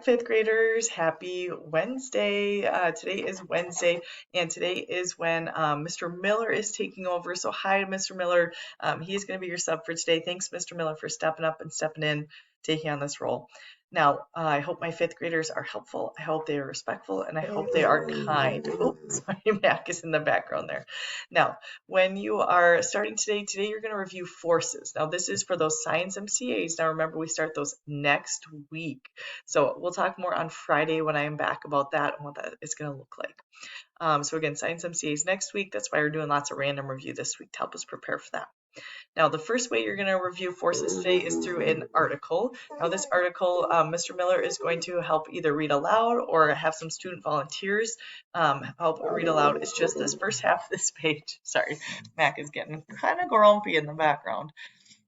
right, fifth graders, happy Wednesday. Today is Wednesday, and today is when Mr. Miller is taking over. So hi to Mr. Miller. He is going to be your sub for today. Thanks, Mr. Miller, for stepping up and stepping in, taking on this role. Now, I hope my fifth graders are helpful. I hope they are respectful, and I hope they are kind. Oh, sorry, Mac is in the background there. Now, when you are starting today you're going to review forces. Now, this is for those science MCAs. Now, remember, we start those next week. So we'll talk more on Friday when I am back about that and what that is going to look like. So again, science MCAs next week. That's why we're doing lots of random review this week to help us prepare for that. Now, the first way you're going to review forces today is through an article. Now, this article, Mr. Miller is going to help either read aloud or have some student volunteers help read aloud. It's just this first half of this page. Sorry, Mac is getting kind of grumpy in the background.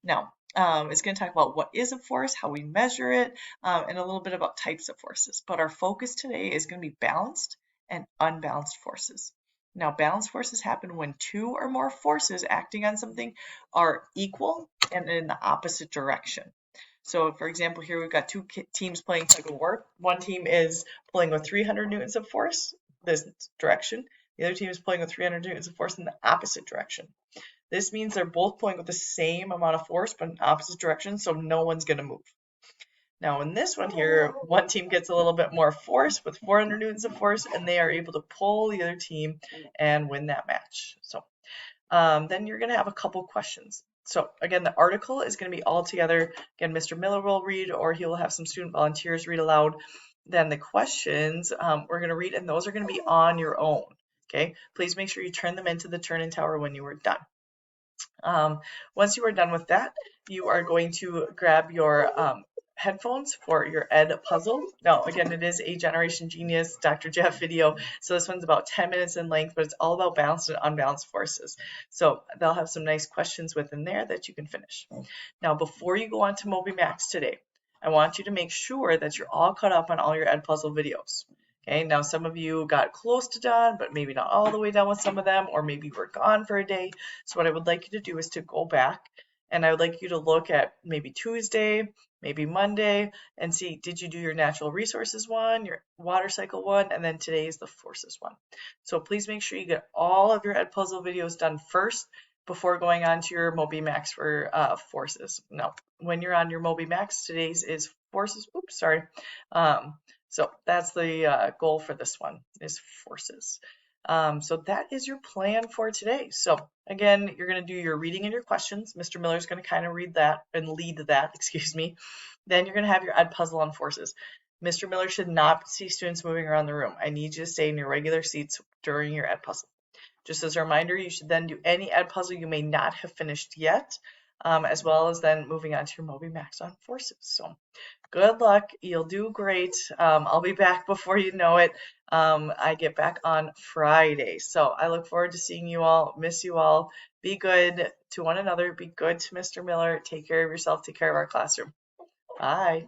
Now, it's going to talk about what is a force, how we measure it, and a little bit about types of forces. But our focus today is going to be balanced and unbalanced forces. Now, balanced forces happen when two or more forces acting on something are equal and in the opposite direction. So, for example, here we've got two teams playing tug of war. One team is pulling with 300 newtons of force this direction. The other team is pulling with 300 newtons of force in the opposite direction. This means they're both pulling with the same amount of force, but in opposite directions, so no one's going to move. Now, in this one here, one team gets a little bit more force with 400 newtons of force, and they are able to pull the other team and win that match. So then you're going to have a couple questions. So again, the article is going to be all together. Again, Mr. Miller will read, or he will have some student volunteers read aloud. Then the questions we're going to read, and those are going to be on your own. Okay, please make sure you turn them into the turn-in tower when you are done. Once you are done with that, you are going to grab your headphones for your Edpuzzle. Now, again, it is a Generation Genius Dr. Jeff video, so this one's about 10 minutes in length, but it's all about balanced and unbalanced forces. So they'll have some nice questions within there that you can finish. Now, before you go on to MobyMax today, I want you to make sure that you're all caught up on all your Edpuzzle videos. Okay, now some of you got close to done, but maybe not all the way done with some of them, or maybe you were gone for a day. So what I would like you to do is to go back, and I would like you to look at maybe Tuesday, maybe Monday, and see, did you do your natural resources one, your water cycle one, and then today is the forces one. So please make sure you get all of your Edpuzzle videos done first before going on to your MobyMax for forces. Now, when you're on your MobyMax, today's is forces. Oops, sorry. So that's the goal for this one, is forces. So that is your plan for today. So again, you're going to do your reading and your questions. Mr. Miller's going to kind of read that and lead that, excuse me. Then you're going to have your Edpuzzle on forces. Mr. Miller should not see students moving around the room. I need you to stay in your regular seats during your Edpuzzle. Just as a reminder, you should then do any Edpuzzle you may not have finished yet, as well as then moving on to your MobyMax on forces. So good luck. You'll do great. I'll be back before you know it. I get back on Friday. So I look forward to seeing you all. Miss you all. Be good to one another. Be good to Mr. Miller. Take care of yourself. Take care of our classroom. Bye.